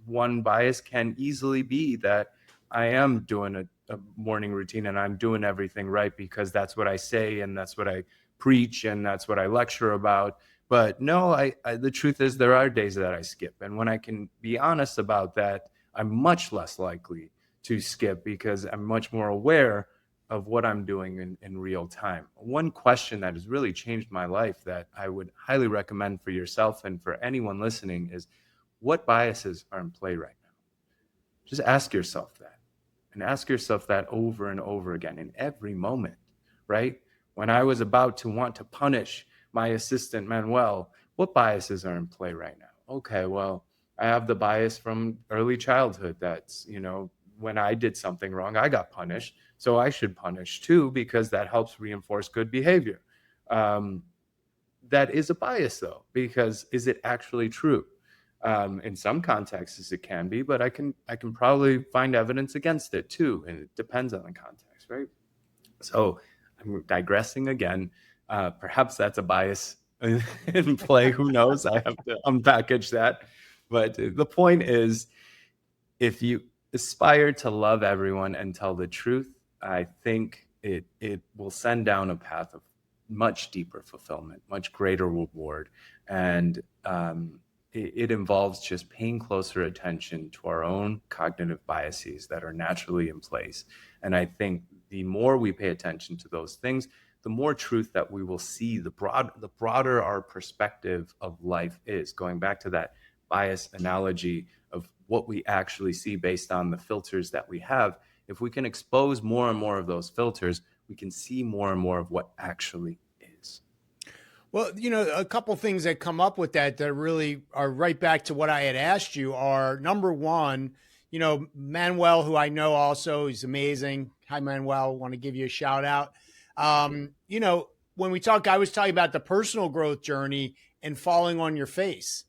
A: one bias can easily be that I am doing a morning routine and I'm doing everything right because that's what I say and that's what I preach and that's what I lecture about. But no, the truth is there are days that I skip. And when I can be honest about that, I'm much less likely to skip because I'm much more aware of what I'm doing in real time. One question that has really changed my life that I would highly recommend for yourself and for anyone listening is, what biases are in play right now? Just ask yourself that, and ask yourself that over and over again in every moment, right? When I was about to want to punish my assistant, Manuel, what biases are in play right now? Okay, well, I have the bias from early childhood that's, when I did something wrong, I got punished. So I should punish too, because that helps reinforce good behavior. Um, that is a bias, though, because is it actually true? In some contexts, it can be, but I can probably find evidence against it too, and it depends on the context, right? So I'm digressing again. Perhaps that's a bias in play. Who knows? I have to unpackage that. But the point is, if you aspire to love everyone and tell the truth, I think it will send down a path of much deeper fulfillment, much greater reward, and it involves just paying closer attention to our own cognitive biases that are naturally in place. And I think the more we pay attention to those things, the more truth that we will see, the broader our perspective of life is. Going back to that bias analogy of what we actually see based on the filters that we have, if we can expose more and more of those filters, we can see more and more of what actually is.
B: Well, a couple things that come up with that really are right back to what I had asked you are number one, Manuel, who I know also, he's amazing. Hi, Manuel. Want to give you a shout out. When I was talking about the personal growth journey and falling on your face.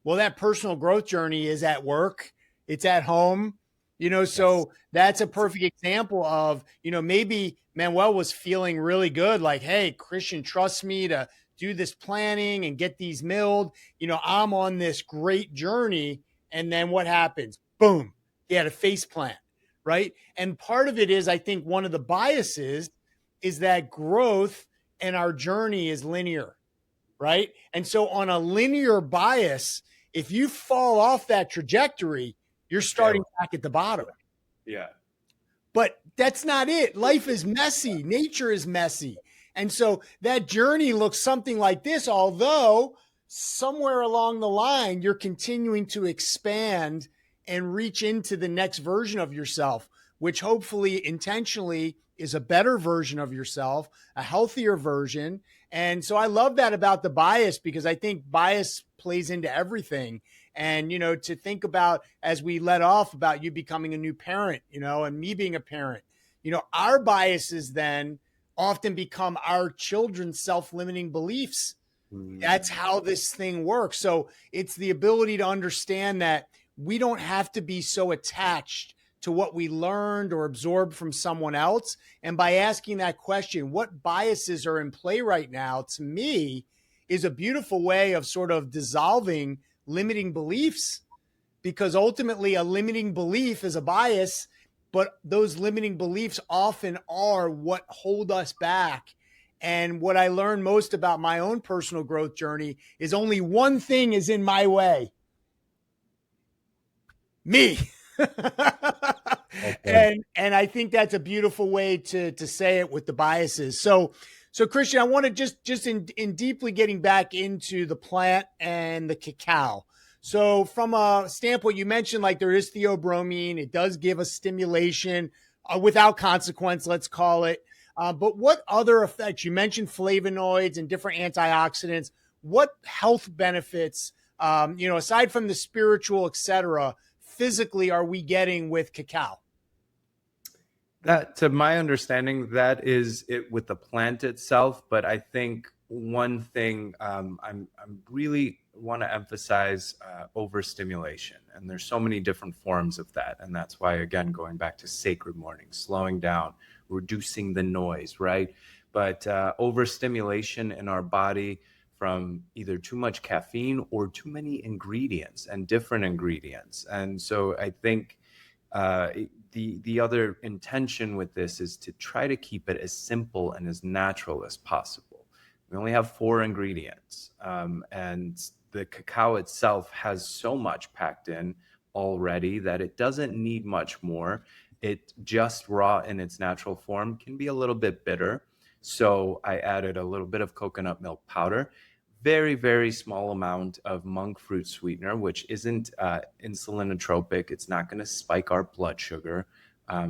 B: Well, that personal growth journey is at work, it's at home,
A: Yes.
B: so that's a perfect example of, maybe Manuel was feeling really good, like, hey, Christian trusts me to do this planning and get these milled. I'm on this great journey. And then what happens? Boom, he had a face plant, right? And part of it is, I think one of the biases is that growth and our journey is linear, right? And so on a linear bias, if you fall off that trajectory, you're starting
A: Fail.
B: back at the bottom.
A: Yeah.
B: But that's not it. Life is messy. Nature is messy. And so that journey looks something like this, although somewhere along the line, you're continuing to expand and reach into the next version of yourself, which hopefully intentionally is a better version of yourself, a healthier version. And so I love that about the bias, because I think bias plays into everything. And, to think about, as we let off about you becoming a new parent, and me being a parent, our biases then often become our children's self-limiting beliefs. That's
A: Mm.
B: how this thing works. So it's the ability to understand that we don't have to be so attached to what we learned or absorbed from someone else. And by asking that question, what biases are in play right now, to me, is a beautiful way of sort of dissolving limiting beliefs, because ultimately a limiting belief is a bias, but those limiting beliefs often are what hold us back. And what I learned most about my own personal growth journey is only one thing is in my way: me.
A: Well put.
B: and I think that's a beautiful way to say it with the biases. So Christian, I want to just in deeply getting back into the plant and the cacao. So from a standpoint, you mentioned like there is theobromine. It does give a stimulation without consequence, let's call it. But what other effects? You mentioned flavonoids and different antioxidants. What health benefits, aside from the spiritual, et cetera, physically are we getting with cacao?
A: That, to my understanding, that is it with the plant itself. But I think one thing I'm really want to emphasize overstimulation, and there's so many different forms of that, and that's why again going back to sacred morning, slowing down, reducing the noise, right? But overstimulation in our body from either too much caffeine or too many ingredients and different ingredients, and so I think uh, the other intention with this is to try to keep it as simple and as natural as possible. We only have four ingredients, and the cacao itself has so much packed in already that it doesn't need much more. It just raw in its natural form can be a little bit bitter. So I added a little bit of coconut milk powder, very, very small amount of monk fruit sweetener, which isn't insulinotropic. It's not going to spike our blood sugar,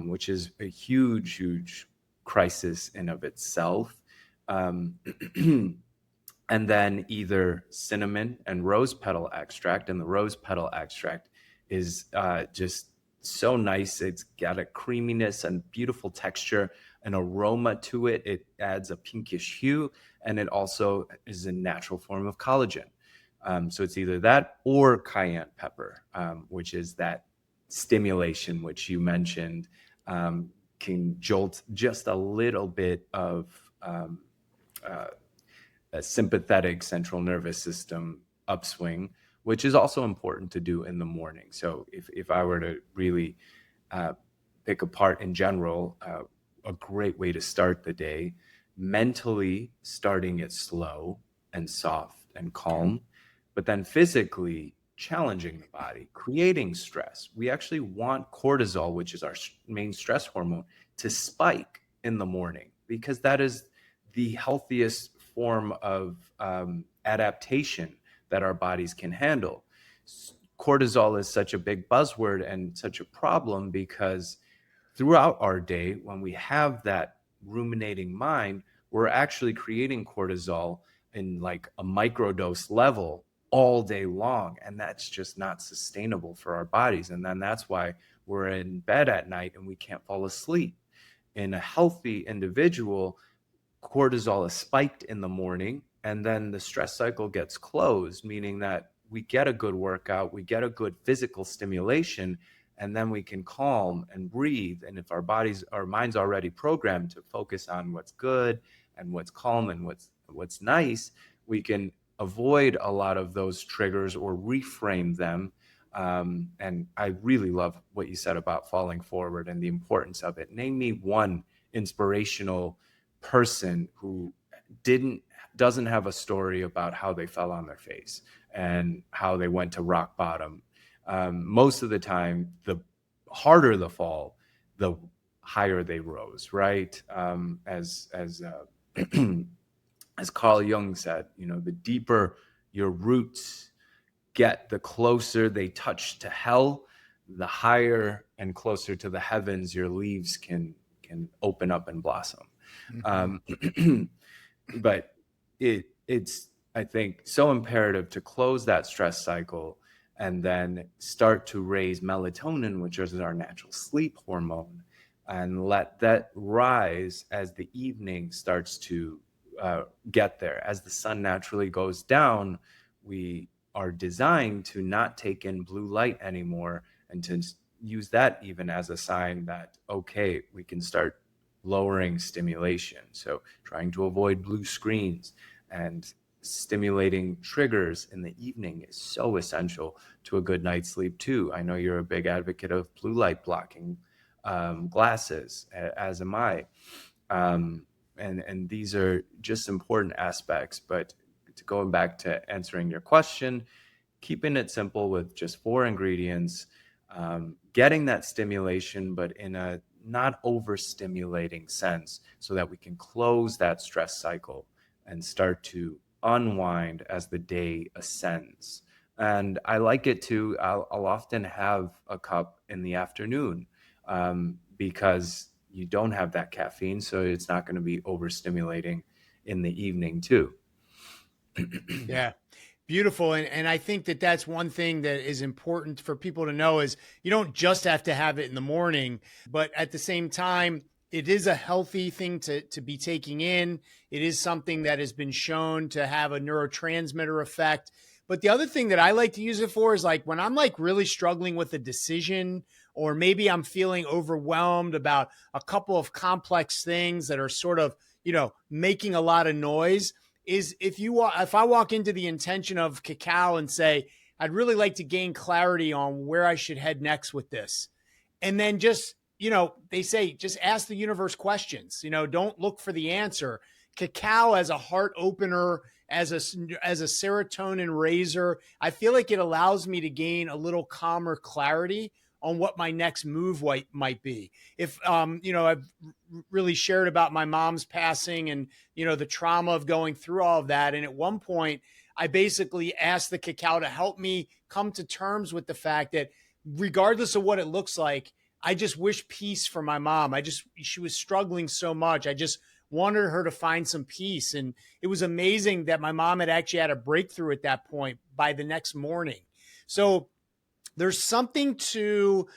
A: which is a huge, huge crisis in of itself. Um, and then either cinnamon and rose petal extract. And the rose petal extract is just so nice. It's got a creaminess and beautiful texture, an aroma to it. It adds a pinkish hue, and it also is a natural form of collagen. So it's either that or cayenne pepper, which is that stimulation, which you mentioned, can jolt just a little bit of uh, a sympathetic central nervous system upswing, which is also important to do in the morning. So if I were to really uh, pick apart in general, a great way to start the day, mentally starting it slow and soft and calm, but then physically challenging the body, creating stress. We actually want cortisol, which is our main stress hormone, to spike in the morning because that is the healthiest form of adaptation that our bodies can handle. Cortisol is such a big buzzword and such a problem because throughout our day, when we have that ruminating mind, we're actually creating cortisol in like a microdose level all day long. And that's just not sustainable for our bodies. And then that's why we're in bed at night and we can't fall asleep. In a healthy individual, cortisol is spiked in the morning and then the stress cycle gets closed, meaning that we get a good workout, we get a good physical stimulation, and then we can calm and breathe. And if our mind's already programmed to focus on what's good and what's calm and what's nice, we can avoid a lot of those triggers or reframe them. And I really love what you said about falling forward and the importance of it. Name me one inspirational person who didn't doesn't have a story about how they fell on their face and how they went to rock bottom. Most of the time, the harder the fall, the higher they rose. Right? As Carl Jung said, the deeper your roots get, the closer they touch to hell, the higher and closer to the heavens your leaves can open up and blossom.
B: Mm-hmm.
A: Um, but it's I think so imperative to close that stress cycle and then start to raise melatonin, which is our natural sleep hormone, and let that rise as the evening starts to get there. As the sun naturally goes down, we are designed to not take in blue light anymore and to use that even as a sign that, okay, we can start lowering stimulation. So trying to avoid blue screens and stimulating triggers in the evening is so essential to a good night's sleep too. I know you're a big advocate of blue light blocking glasses, as am I. And these are just important aspects. But to going back to answering your question, keeping it simple with just four ingredients, getting that stimulation, but in a not overstimulating sense, so that we can close that stress cycle and start to unwind as the day ascends. And I like it too. I'll often have a cup in the afternoon because you don't have that caffeine, so it's not going to be overstimulating in the evening too.
B: Yeah. Beautiful. And I think that that's one thing that is important for people to know is you don't just have to have it in the morning, but at the same time, it is a healthy thing to be taking in. It is something that has been shown to have a neurotransmitter effect. But the other thing that I like to use it for is like when I'm like really struggling with a decision, or maybe I'm feeling overwhelmed about a couple of complex things that are sort of, making a lot of noise, is if I walk into the intention of Cacao and say, I'd really like to gain clarity on where I should head next with this. And then just, they say, just ask the universe questions, don't look for the answer. Cacao as a heart opener, as a serotonin raiser, I feel like it allows me to gain a little calmer clarity on what my next move might be. If I've really shared about my mom's passing and the trauma of going through all of that, and at one point I basically asked the Cacao to help me come to terms with the fact that regardless of what it looks like, I just wish peace for my mom. She was struggling so much. I just wanted her to find some peace. And it was amazing that my mom had actually had a breakthrough at that point by the next morning. So there's something to,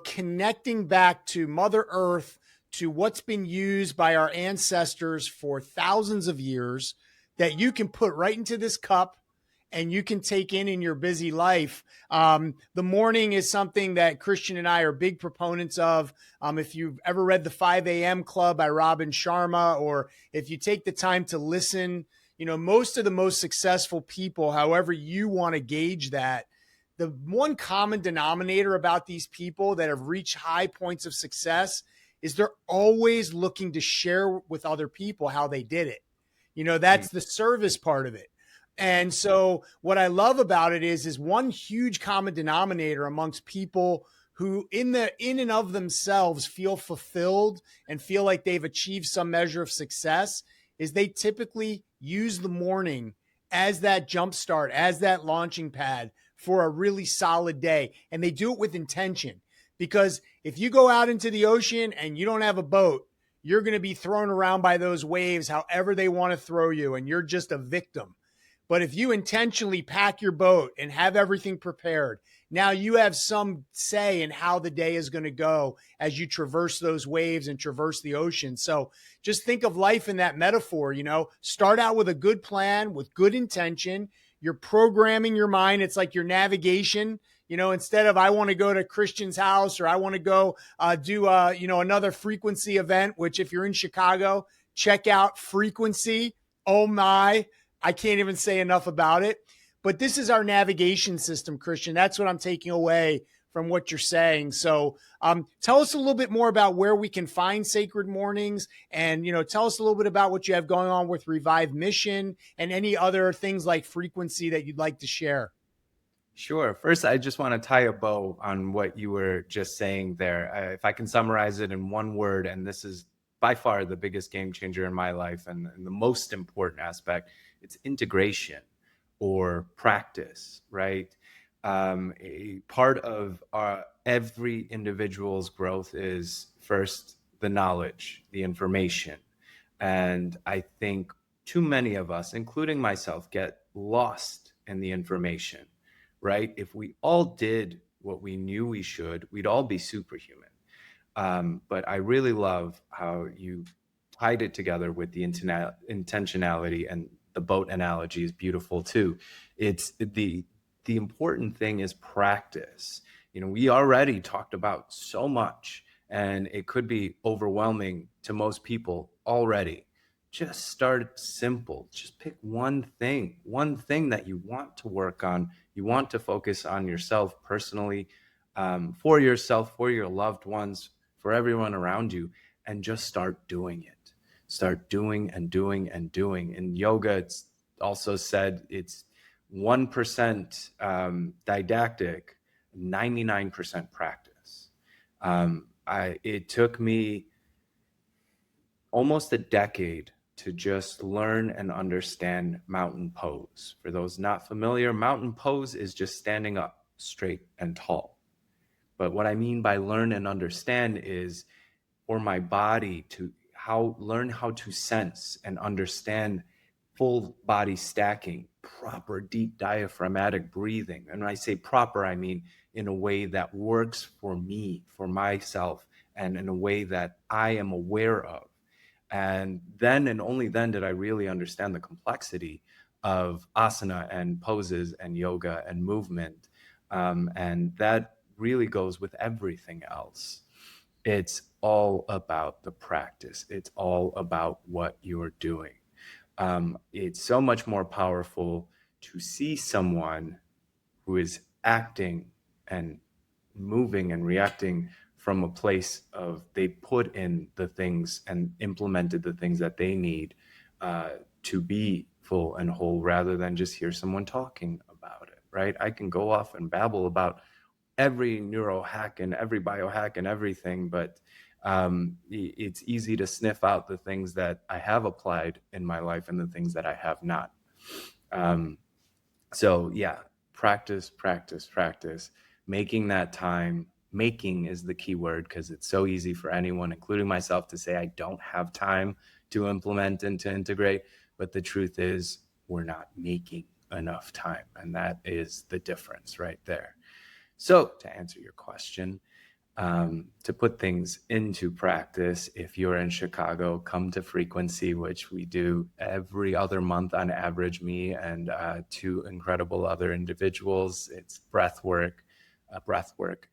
B: connecting back to Mother Earth, to what's been used by our ancestors for thousands of years that you can put right into this cup and you can take in your busy life. The morning is something that Christian and I are big proponents of. If you've ever read The 5 a.m. Club by Robin Sharma, or if you take the time to listen, most of the most successful people, however you want to gauge that, the one common denominator about these people that have reached high points of success is they're always looking to share with other people how they did it.
A: Mm.
B: That's the service part of it. And so what I love about it is one huge common denominator amongst people who in and of themselves feel fulfilled and feel like they've achieved some measure of success is they typically use the morning as that jump start, as that launching pad for a really solid day. And they do it with intention, because if you go out into the ocean and you don't have a boat, you're going to be thrown around by those waves however they want to throw you, and you're just a victim. But if you intentionally pack your boat and have everything prepared, now you have some say in how the day is going to go as you traverse those waves and traverse the ocean. So just think of life in that metaphor, start out with a good plan, with good intention. You're programming your mind. It's like your navigation. Instead of I want to go to Christian's house, or I want to go do another frequency event, which if you're in Chicago, check out Frequency. Oh my, I can't even say enough about it. But this is our navigation system, Christian. That's what I'm taking away from what you're saying. So tell us a little bit more about where we can find Sacred Mornings, and tell us a little bit about what you have going on with Revive Mission and any other things like Frequency that you'd like to share.
A: Sure. First, I just want to tie a bow on what you were just saying there. If I can summarize it in one word, and this is by far the biggest game changer in my life and the most important aspect, it's integration or practice, right? A part of every individual's growth is first the knowledge, the information. And I think too many of us, including myself, get lost in the information, right? If we all did what we knew we should, we'd all be superhuman. But I really love how you tied it together with the intentionality, and the boat analogy is beautiful too. It's the important thing is practice. We already talked about so much, and it could be overwhelming to most people already. Just start simple. Just pick one thing that you want to work on. You want to focus on yourself personally, for yourself, for your loved ones, for everyone around you, and just start doing it. Start doing and doing and doing. In yoga, it's also said it's 1% didactic, 99% practice. It took me almost a decade to just learn and understand mountain pose. For those not familiar, mountain pose is just standing up straight and tall. But what I mean by learn and understand is for my body to learn how to sense and understand full body stacking, proper deep diaphragmatic breathing. And when I say proper, I mean in a way that works for me, for myself, and in a way that I am aware of. And then and only then did I really understand the complexity of asana and poses and yoga and movement. And that really goes with everything else. It's all about the practice, it's all about what you're doing. It's so much more powerful to see someone who is acting and moving and reacting from a place of they put in the things and implemented the things that they need to be full and whole, rather than just hear someone talking about it, right? I can go off and babble about every neuro hack and every biohack and everything, but it's easy to sniff out the things that I have applied in my life and the things that I have not. Um, so yeah, practice, practice, practice, making that time. Making is the key word, because it's so easy for anyone, including myself, to say I don't have time to implement and to integrate. But the truth is, we're not making enough time. And that is the difference right there. So to answer your question, to put things into practice, if you're in Chicago, come to Frequency, which we do every other month on average, me and two incredible other individuals. It's a breathwork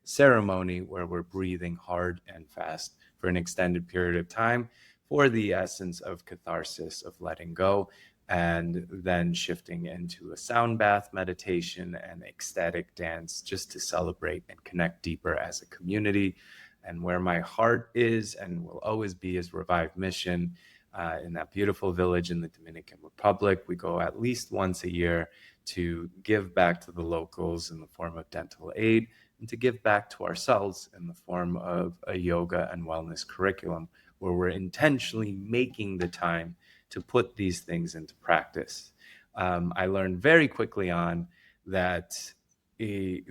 A: ceremony where we're breathing hard and fast for an extended period of time for the essence of catharsis, of letting go, and then shifting into a sound bath meditation and ecstatic dance, just to celebrate and connect deeper as a community. And where my heart is and will always be is Revive Mission, in that beautiful village in the Dominican Republic. We go at least once a year to give back to the locals in the form of dental aid, and to give back to ourselves in the form of a yoga and wellness curriculum, where we're intentionally making the time to put these things into practice. I learned very quickly on that the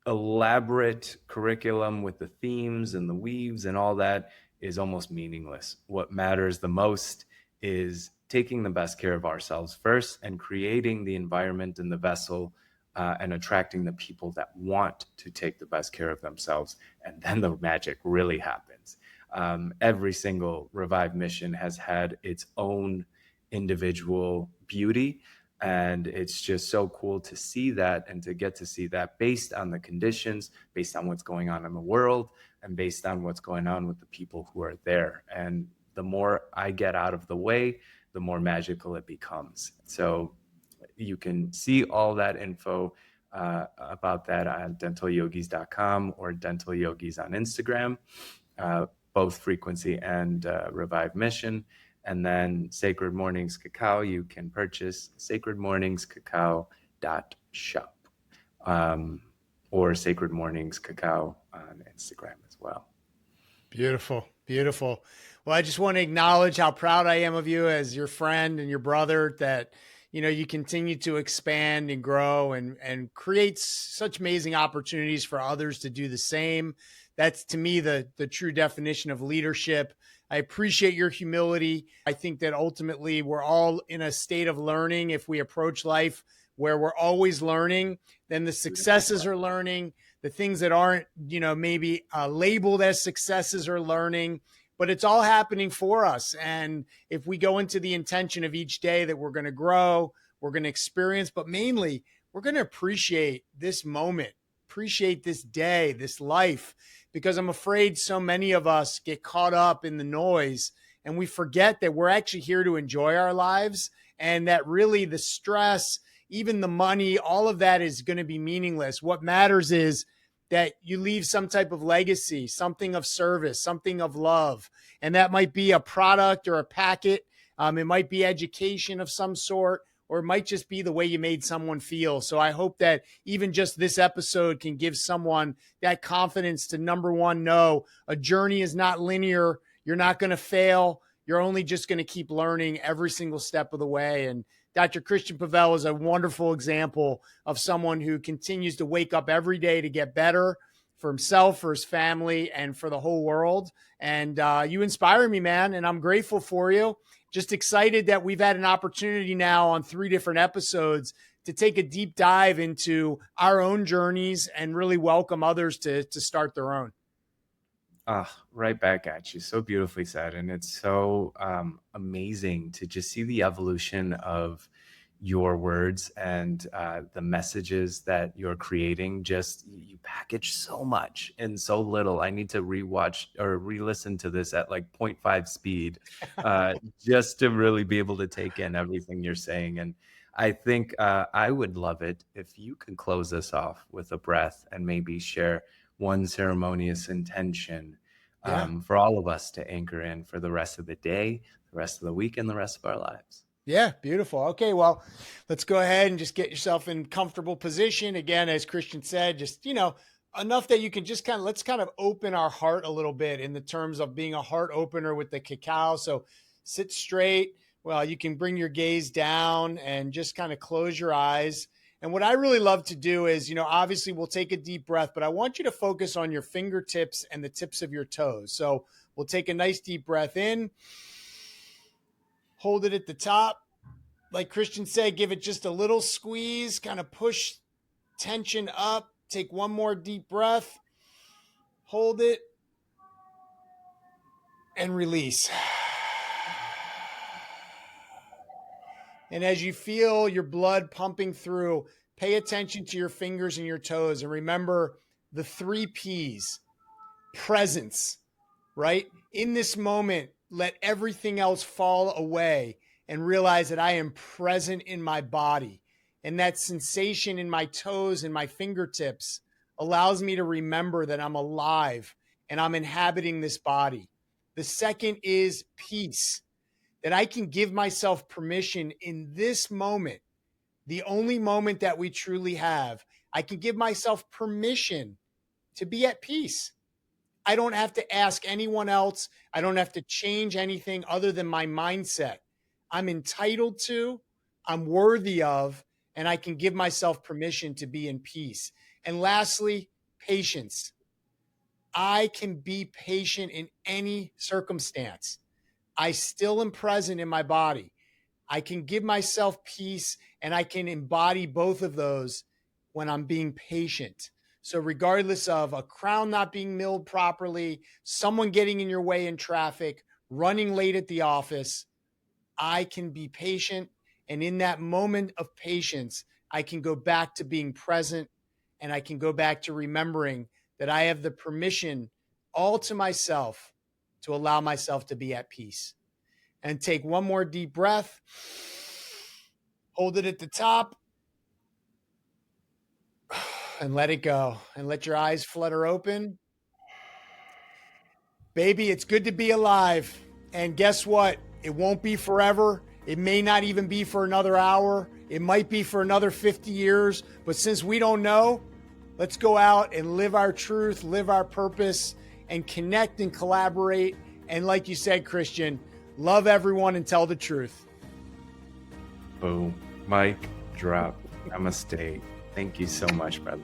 A: elaborate curriculum with the themes and the weaves and all that is almost meaningless. What matters the most is taking the best care of ourselves first, and creating the environment and the vessel, and attracting the people that want to take the best care of themselves. And then the magic really happens. Every single Revive mission has had its own individual beauty. And it's just so cool to see that, and to get to see that based on the conditions, based on what's going on in the world, and based on what's going on with the people who are there. And the more I get out of the way, the more magical it becomes. So you can see all that info about that on dentalyogis.com or Dental Yogis on Instagram, both Frequency and Revive Mission. And then Sacred Mornings Cacao, you can purchase sacredmorningscacao.shop, or Sacred Mornings Cacao on Instagram as well.
B: Beautiful, beautiful. Well, I just want to acknowledge how proud I am of you as your friend and your brother, that you continue to expand and grow and create such amazing opportunities for others to do the same. That's, to me, the true definition of leadership. I appreciate your humility. I think that ultimately we're all in a state of learning. If we approach life where we're always learning, then the successes are learning. The things that aren't, maybe labeled as successes are learning, but it's all happening for us. And if we go into the intention of each day that we're going to grow, we're going to experience, but mainly we're going to appreciate this moment, appreciate this day, this life, because I'm afraid so many of us get caught up in the noise and we forget that we're actually here to enjoy our lives, and that really the stress, even the money, all of that is going to be meaningless. What matters is that you leave some type of legacy, something of service, something of love. And that might be a product or a packet. It might be education of some sort, or it might just be the way you made someone feel. So I hope that even just this episode can give someone that confidence to, number one, know a journey is not linear. You're not going to fail. You're only just going to keep learning every single step of the way. And Dr. Cristian Pavel is a wonderful example of someone who continues to wake up every day to get better for himself, for his family, and for the whole world. And you inspire me, man, and I'm grateful for you. just excited that we've had an opportunity now on 3 different episodes to take a deep dive into our own journeys and really welcome others to start their own.
A: Right back at you. So beautifully said. And it's so amazing to just see the evolution of your words and the messages that you're creating. Just you package so much in so little. I need to rewatch or re-listen to this at like 0.5 speed uh, just to really be able to take in everything you're saying. And I think I would love it if you could close us off with a breath and maybe share one ceremonious intention
B: Yeah.
A: for all of us to anchor in for the rest of the day, the rest of the week, and the rest of our lives.
B: Yeah, beautiful. Okay, well, let's go ahead and just get yourself in comfortable position. Again, as Christian said, just, enough that you can just let's kind of open our heart a little bit in the terms of being a heart opener with the cacao. So sit straight. Well, you can bring your gaze down and just kind of close your eyes. And what I really love to do is, obviously we'll take a deep breath, but I want you to focus on your fingertips and the tips of your toes. So we'll take a nice deep breath in, hold it at the top. Like Christian said, give it just a little squeeze, kind of push tension up. Take one more deep breath, hold it, and release. And as you feel your blood pumping through, pay attention to your fingers and your toes. And remember the 3 P's: presence, right? In this moment, let everything else fall away and realize that I am present in my body. And that sensation in my toes and my fingertips allows me to remember that I'm alive and I'm inhabiting this body. The second is peace, that I can give myself permission in this moment, the only moment that we truly have. I can give myself permission to be at peace. I don't have to ask anyone else. I don't have to change anything other than my mindset. I'm entitled to, I'm worthy of, and I can give myself permission to be in peace. And lastly, patience. I can be patient in any circumstance. I still am present in my body. I can give myself peace and I can embody both of those when I'm being patient. So, regardless of a crown not being milled properly, someone getting in your way in traffic, running late at the office, I can be patient. And in that moment of patience, I can go back to being present and I can go back to remembering that I have the permission all to myself to allow myself to be at peace. And take one more deep breath, hold it at the top, and let it go. And let your eyes flutter open. Baby, it's good to be alive. And guess what? It won't be forever. It may not even be for another hour. It might be for another 50 years. But since we don't know, let's go out and live our truth, live our purpose, and connect and collaborate. And like you said, Christian, love everyone and tell the truth.
A: Boom. Mic drop. Namaste. Thank you so much, brother.